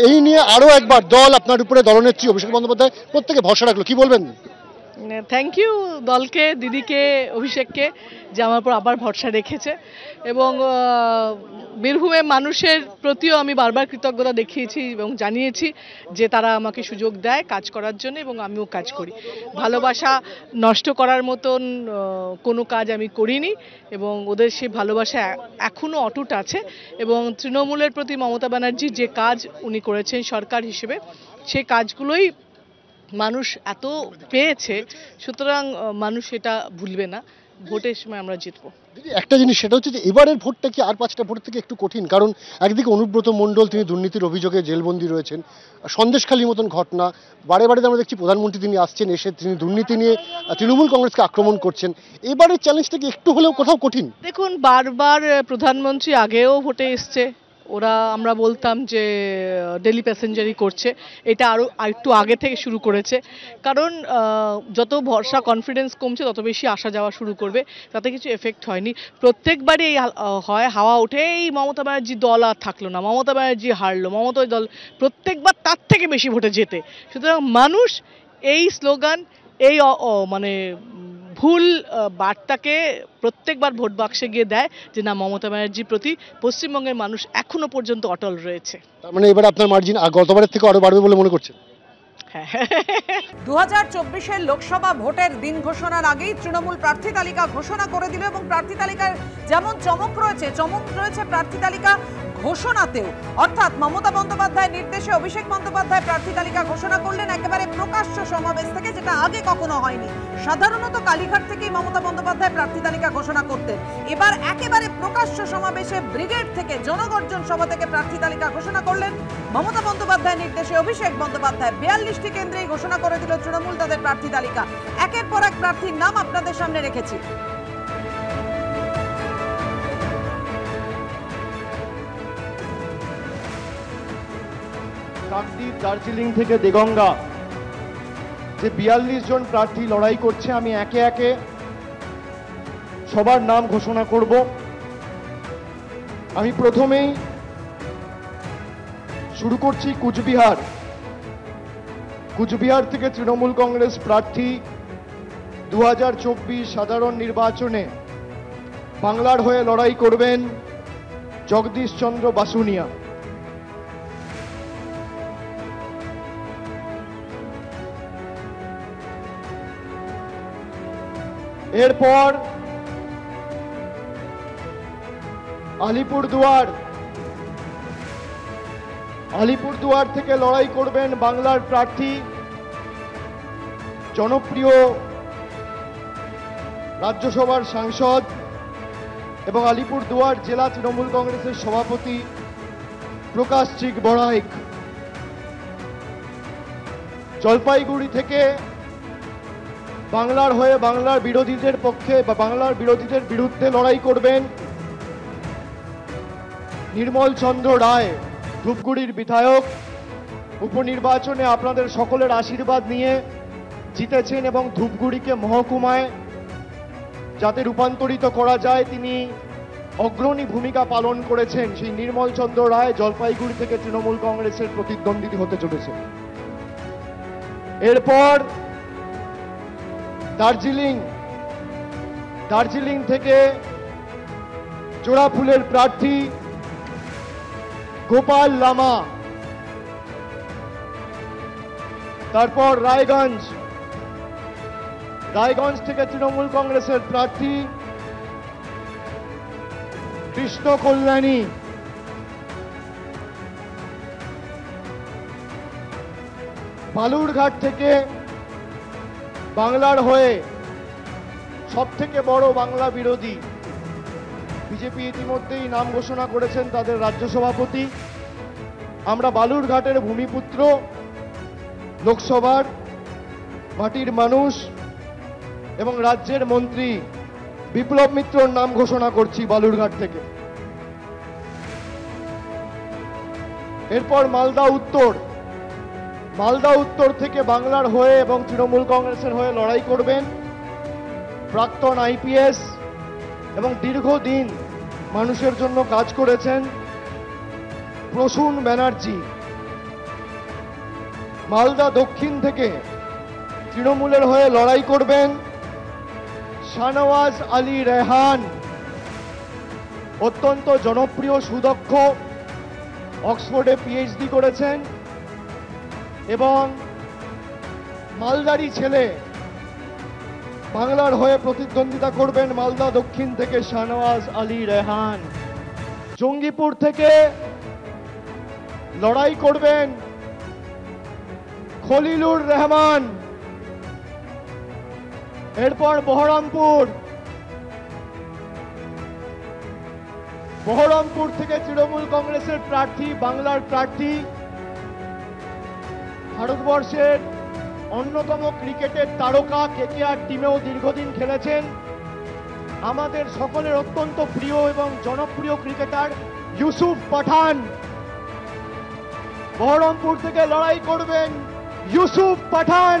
এই নিয়ে আরও একবার দল আপনার উপরে, দলনেত্রী অভিষেক বন্দ্যোপাধ্যায় প্রত্যেকে ভরসা রাখলো, কি বলবেন? থ্যাংক ইউ দলকে, দিদিকে, অভিষেককে যে আমার উপর আবার ভরসা রেখেছে। এবং বীরভূমের মানুষের প্রতিও আমি বারবার কৃতজ্ঞতা দেখিয়েছি এবং জানিয়েছি যে তারা আমাকে সুযোগ দেয় কাজ করার জন্য, এবং আমিও কাজ করি। ভালোবাসা নষ্ট করার মতন কোনো কাজ আমি করিনি, এবং ওদের সেই ভালোবাসা এখনও অটুট আছে। এবং তৃণমূলের প্রতি মমতা ব্যানার্জি যে কাজ উনি করেছেন সরকার হিসেবে, সেই কাজগুলোই মানুষ এত পেয়েছে, সুতরাং মানুষ এটা ভুলবে না। ভোটের সময় আমরা জিতবো। একটা জিনিস, সেটা হচ্ছে যে এবারের ভোটটা কি আর 5টা ভোটের থেকে একটু কঠিন, কারণ একদিকে অনুব্রত মণ্ডল, তিনি দুর্নীতির অভিযোগে জেলবন্দি রয়েছেন, সন্দেশখালির মতন ঘটনা, বারে বারে আমরা দেখছি প্রধানমন্ত্রী তিনি আসছেন, এসে তিনি দুর্নীতি নিয়ে তৃণমূল কংগ্রেসকে আক্রমণ করছেন। এবারের চ্যালেঞ্জটা কি একটু হলেও কোথাও কঠিন? দেখুন, বারবার প্রধানমন্ত্রী আগেও ভোটে এসছে, ওরা আমরা বলতাম যে ডেলি প্যাসেঞ্জারই করছে, এটা আরও একটু আগে থেকে শুরু করেছে। কারণ যত ভরসা কনফিডেন্স কমছে তত বেশি আসা যাওয়া শুরু করবে, তাতে কিছু এফেক্ট হয়নি। প্রত্যেকবারই এই হয়, হাওয়া ওঠেই মমতা ব্যানার্জি দল আর থাকলো না, মমতা ব্যানার্জি হারলো, মমতা দল প্রত্যেকবার তার থেকে বেশি ভোটে জেতে। সুতরাং মানুষ এই স্লোগান, এই মানে ভুল বার্তাকে প্রত্যেকবার ভোট বাক্সে গিয়ে দেয় যে না, মমতা ব্যানার্জির প্রতি পশ্চিমবঙ্গের মানুষ এখনো পর্যন্ত অটল রয়েছে। তার মানে এবার আপনার মার্জিন গতবারের থেকে আরো বাড়বে বলে মনে করছেন? 2024-এর লোকসভা ভোটের দিন ঘোষণার আগেই তৃণমূল প্রার্থী তালিকা ঘোষণা করে দিল, এবং প্রার্থী তালিকার যেমন চমক রয়েছে প্রার্থী তালিকা ঘোষণাতেও। অর্থাৎ মমতা বন্দ্যোপাধ্যায়ের নির্দেশে অভিষেক বন্দ্যোপাধ্যায় প্রার্থী তালিকা ঘোষণা করলেন একেবারে প্রকাশ্য সমাবেশ থেকে, যেটা আগে কখনো হয়নি। সাধারণত কালীঘাট থেকেই মমতা বন্দ্যোপাধ্যায় প্রার্থী তালিকা ঘোষণা করতেন, এবার একেবারে প্রকাশ্য সমাবেশে ব্রিগেড থেকে, জনগর্জন সভা থেকে প্রার্থী তালিকা ঘোষণা করলেন মমতা বন্দ্যোপাধ্যায়ের নির্দেশে অভিষেক বন্দ্যোপাধ্যায়। 42টি কেন্দ্রেই ঘোষণা করে দিল তৃণমূল তাদের প্রার্থী তালিকা। একের পর এক প্রার্থীর নাম আপনাদের সামনে রেখেছি। কাকদ্বীপ, দার্জিলিং থেকে দেগঙ্গা, যে 42 জন প্রার্থী লড়াই করছে, আমি একে একে সবার নাম ঘোষণা করব। আমি প্রথমেই শুরু করছি কুচবিহার থেকে তৃণমূল কংগ্রেস প্রার্থী 2024 সাধারণ নির্বাচনে বাংলার হয়ে লড়াই করবেন জগদীশ চন্দ্র বাসুনিয়া। এরপর আলিপুরদুয়ার থেকে লড়াই করবেন বাংলার প্রার্থী, জনপ্রিয় রাজ্যসভার সাংসদ এবং আলিপুরদুয়ার জেলা তৃণমূল কংগ্রেসের সভাপতি প্রকাশ চিক বড়াইক। জলপাইগুড়ি থেকে বাংলার হয়ে বাংলার বিরোধীদের পক্ষে বা বাংলার বিরোধীদের বিরুদ্ধে লড়াই করবেন নির্মল চন্দ্র রায়, ধূপগুড়ির বিধায়ক। উপনির্বাচনে আপনাদের সকলের আশীর্বাদ নিয়ে জিতেছেন এবং ধূপগুড়িকে মহকুমায় যাতে রূপান্তরিত করা যায় তিনি অগ্রণী ভূমিকা পালন করেছেন। সেই নির্মল চন্দ্র রায় জলপাইগুড়ি থেকে তৃণমূল কংগ্রেসের প্রতিদ্বন্দ্বী হতে চলেছে। এরপর দার্জিলিং থেকে জোড়াফুলের প্রার্থী গোপাল লামা। তারপর রায়গঞ্জ থেকে তৃণমূল কংগ্রেসের প্রার্থী কৃষ্ণ কল্যাণী। বালুরঘাট থেকে বাংলার হয়ে সবথেকে বড় বাংলা বিরোধী, বিজেপি ইতিমধ্যেই নাম ঘোষণা করেছেন তাদের রাজ্য সভাপতি। আমরা বালুরঘাটের ভূমিপুত্র, লোকসভার মাটির মানুষ এবং রাজ্যের মন্ত্রী বিপ্লব মিত্রর নাম ঘোষণা করছি বালুরঘাট থেকে। এরপর মালদা উত্তর থেকে বাংলার হয়ে এবং তৃণমূল কংগ্রেসের হয়ে লড়াই করবেন প্রাক্তন আইপিএস এবং দীর্ঘদিন মানুষের জন্য কাজ করেছেন প্রসূন ব্যানার্জি। মালদা দক্ষিণ থেকে তৃণমূলের হয়ে লড়াই করবেন শাহনওয়াজ আলী রেহান। অত্যন্ত জনপ্রিয়, সুদক্ষ, অক্সফোর্ডে পিএইচডি করেছেন এবং মালদারি ছেলে। বাংলার হয়ে প্রতিদ্বন্দ্বিতা করবেন মালদা দক্ষিণ থেকে শাহনওয়াজ আলী রেহান। জঙ্গিপুর থেকে লড়াই করবেন খলিলুর রহমান। এরপর বহরমপুর থেকে তৃণমূল কংগ্রেসের প্রার্থী, বাংলার প্রার্থী, ভারতবর্ষের অন্যতম ক্রিকেটের তারকা, কেকেআর টিমেও দীর্ঘদিন খেলেছেন, আমাদের সকলের অত্যন্ত প্রিয় এবং জনপ্রিয় ক্রিকেটার ইউসুফ পাঠান। বহরমপুর থেকে লড়াই করবেন ইউসুফ পাঠান।